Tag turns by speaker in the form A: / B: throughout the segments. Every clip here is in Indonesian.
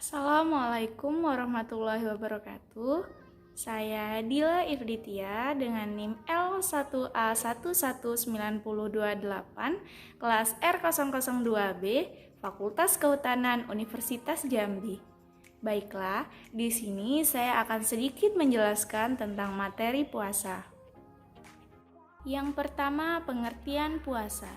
A: Assalamualaikum warahmatullahi wabarakatuh. Saya Dila Ifditia dengan NIM L1A11928, kelas R002B, Fakultas Kehutanan Universitas Jambi. Baiklah, di sini saya akan sedikit menjelaskan tentang materi puasa. Yang pertama, pengertian puasa.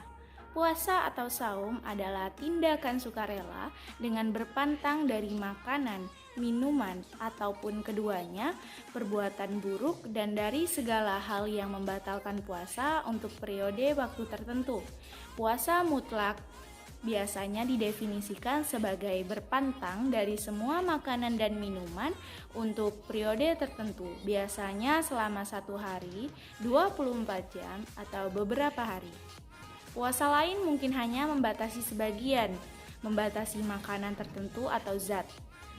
A: Puasa atau saum adalah tindakan sukarela dengan berpantang dari makanan, minuman, ataupun keduanya, perbuatan buruk, dan dari segala hal yang membatalkan puasa untuk periode waktu tertentu. Puasa mutlak biasanya didefinisikan sebagai berpantang dari semua makanan dan minuman untuk periode tertentu, biasanya selama 1 hari, 24 jam, atau beberapa hari. Puasa lain mungkin hanya membatasi sebagian, membatasi makanan tertentu atau zat.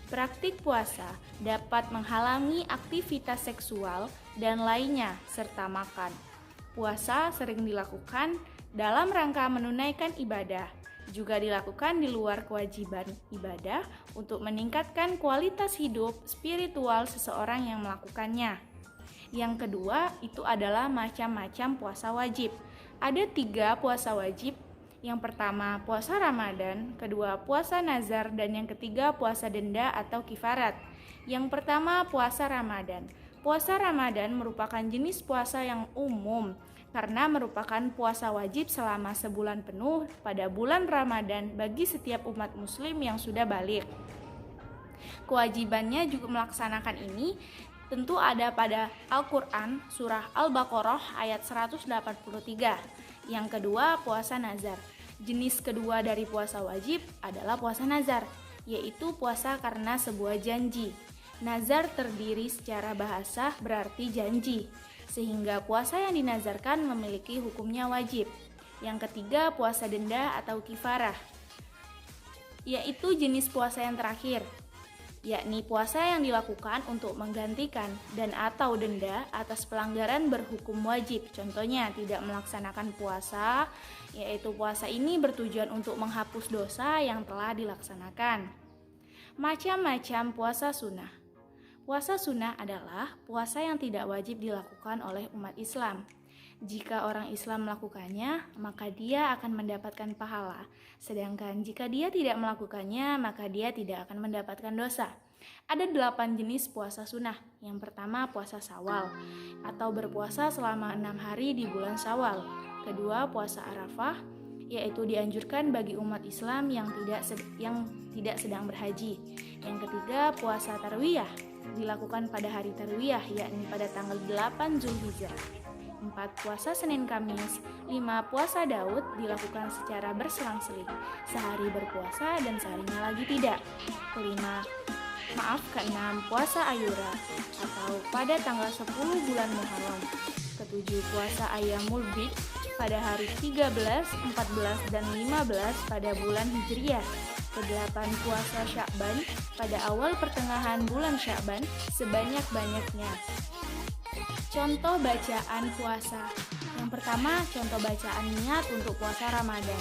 A: Praktik puasa dapat menghalangi aktivitas seksual dan lainnya serta makan. Puasa sering dilakukan dalam rangka menunaikan ibadah, juga dilakukan di luar kewajiban ibadah untuk meningkatkan kualitas hidup spiritual seseorang yang melakukannya. Yang kedua, itu adalah macam-macam puasa wajib. Ada 3 puasa wajib. Yang pertama, puasa Ramadan, kedua, puasa nazar, dan yang ketiga, puasa denda atau kifarat. Yang pertama, puasa Ramadan. Puasa Ramadan merupakan jenis puasa yang umum karena merupakan puasa wajib selama sebulan penuh pada bulan Ramadan bagi setiap umat muslim yang sudah baligh. Kewajibannya juga melaksanakan ini tentu ada pada Al-Quran, surah Al-Baqarah ayat 183. Yang kedua, puasa nazar. Jenis kedua dari puasa wajib adalah puasa nazar, yaitu puasa karena sebuah janji. Nazar terdiri secara bahasa berarti janji, sehingga puasa yang dinazarkan memiliki hukumnya wajib. Yang ketiga, puasa denda atau kifarah, yaitu jenis puasa yang terakhir, yakni puasa yang dilakukan untuk menggantikan dan atau denda atas pelanggaran berhukum wajib. Contohnya, tidak melaksanakan puasa, yaitu puasa ini bertujuan untuk menghapus dosa yang telah dilaksanakan. Macam-macam puasa sunnah. Puasa sunnah adalah puasa yang tidak wajib dilakukan oleh umat Islam. Jika orang Islam melakukannya, maka dia akan mendapatkan pahala. Sedangkan jika dia tidak melakukannya, maka dia tidak akan mendapatkan dosa. Ada 8 jenis puasa sunnah. Yang pertama, puasa Syawal atau berpuasa selama 6 hari di bulan Syawal. Kedua, puasa Arafah, yaitu dianjurkan bagi umat Islam yang tidak sedang berhaji. Yang ketiga, puasa Tarwiyah, dilakukan pada hari Tarwiyah, yakni pada tanggal 8 Zulhijjah. 4. Puasa Senin Kamis. 5. Puasa Daud, dilakukan secara berselang-seling, sehari berpuasa dan seharinya lagi tidak. Keenam, puasa Ayyura atau pada tanggal 10 bulan Muharram. 7. Puasa Ayyamul Bid pada hari 13, 14, dan 15 pada bulan Hijriyah. 8. Puasa Sya'ban pada awal pertengahan bulan Sya'ban sebanyak-banyaknya. Contoh bacaan puasa. Yang pertama, contoh bacaan niat untuk puasa Ramadan.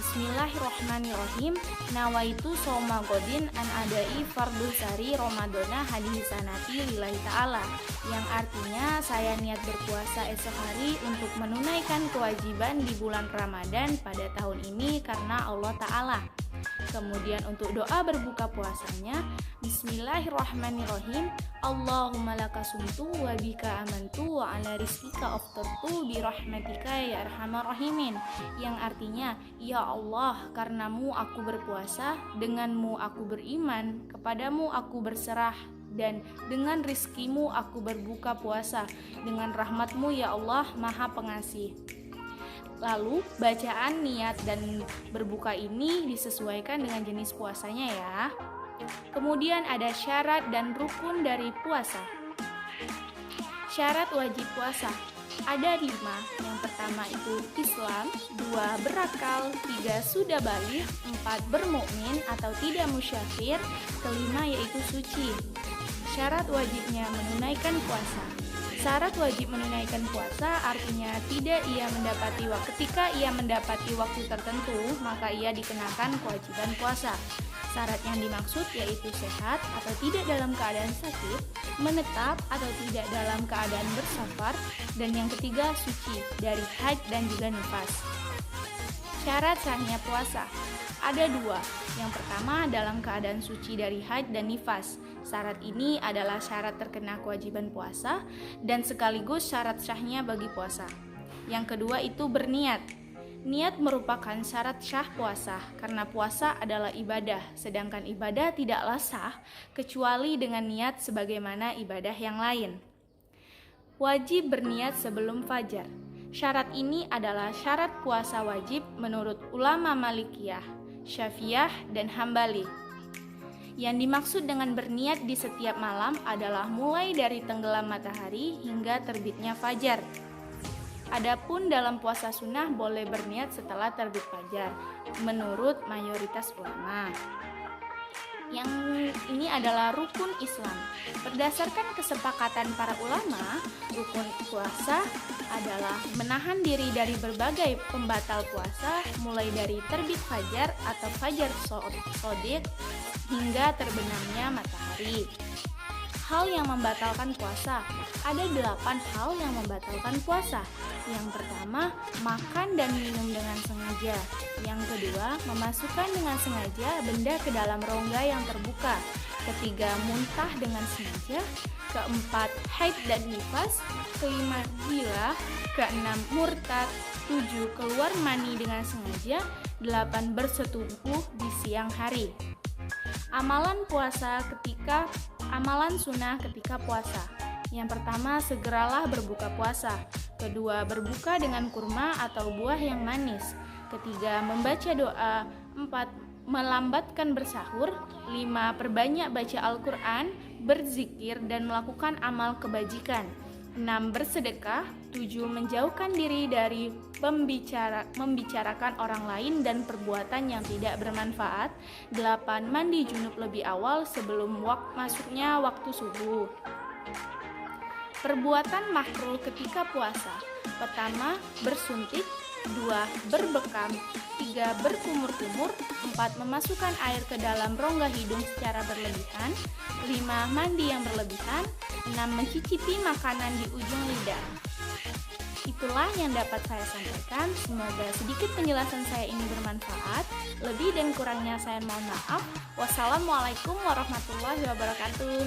A: Bismillahirrahmanirrahim. Nawaitu soma godin an adai fardhu sari Ramadana hadisanati lillahi ta'ala. Yang artinya, saya niat berpuasa esok hari untuk menunaikan kewajiban di bulan Ramadan pada tahun ini karena Allah Ta'ala. Kemudian untuk doa berbuka puasanya, Bismillahirrahmanirrahim. Allahumma laka sumtu wa bika amantu wa ala rizkika aftartu bi rahmatika ya arhamar rahimin. Yang artinya, ya Allah, karenamu aku berpuasa, denganmu aku beriman, kepadamu aku berserah, dan dengan rizkimu aku berbuka puasa, dengan rahmatmu ya Allah maha pengasih. Lalu, bacaan niat dan berbuka ini disesuaikan dengan jenis puasanya ya. Kemudian ada syarat dan rukun dari puasa. Syarat wajib puasa ada 5. Yang pertama itu Islam, 2 berakal, 3 sudah baligh, 4 bermukmin atau tidak musyafir, kelima yaitu suci. Syarat wajibnya menunaikan puasa. Syarat wajib menunaikan puasa artinya ketika ia mendapati waktu tertentu, maka ia dikenakan kewajiban puasa. Syarat yang dimaksud yaitu sehat atau tidak dalam keadaan sakit, menetap atau tidak dalam keadaan bersafar, dan yang ketiga suci dari haid dan juga nifas. Syarat sahnya puasa ada dua. Yang pertama dalam keadaan suci dari haid dan nifas. Syarat ini adalah syarat terkena kewajiban puasa dan sekaligus syarat sahnya bagi puasa. Yang kedua itu berniat. Niat merupakan syarat syah puasa karena puasa adalah ibadah, sedangkan ibadah tidaklah sah kecuali dengan niat sebagaimana ibadah yang lain. Wajib berniat sebelum fajar. Syarat ini adalah syarat puasa wajib menurut ulama Malikiyah, Syafi'iyah, dan Hambali. Yang dimaksud dengan berniat di setiap malam adalah mulai dari tenggelam matahari hingga terbitnya fajar. Adapun dalam puasa sunnah boleh berniat setelah terbit fajar, menurut mayoritas ulama. Yang ini adalah rukun Islam. Berdasarkan kesepakatan para ulama, rukun puasa adalah menahan diri dari berbagai pembatal puasa, mulai dari terbit fajar atau fajar shodiq hingga terbenamnya matahari. Hal yang membatalkan puasa. Ada 8 hal yang membatalkan puasa. Yang pertama, makan dan minum dengan sengaja. Yang kedua, memasukkan dengan sengaja benda ke dalam rongga yang terbuka. Ketiga, muntah dengan sengaja. Keempat, haid dan nifas. Kelima, gila. Keenam, murtad. 7, keluar mani dengan sengaja. 8, bersetubuh di siang hari. Amalan sunnah ketika puasa. Yang pertama, segeralah berbuka puasa. Kedua, berbuka dengan kurma atau buah yang manis. Ketiga, membaca doa. 4, melambatkan bersahur. 5, perbanyak baca Al-Quran, berzikir, dan melakukan amal kebajikan. 6, bersedekah. 7, menjauhkan diri dari membicarakan orang lain dan perbuatan yang tidak bermanfaat. 8, mandi junub lebih awal sebelum masuknya waktu subuh. Perbuatan makruh ketika puasa. Pertama, bersuntik. 2, berbekam. 3, berkumur-kumur. 4, memasukkan air ke dalam rongga hidung secara berlebihan. 5, mandi yang berlebihan. 6, mencicipi makanan di ujung lidah. Itulah yang dapat saya sampaikan. Semoga sedikit penjelasan saya ini bermanfaat. Lebih dan kurangnya saya mohon maaf. Wassalamualaikum warahmatullahi wabarakatuh.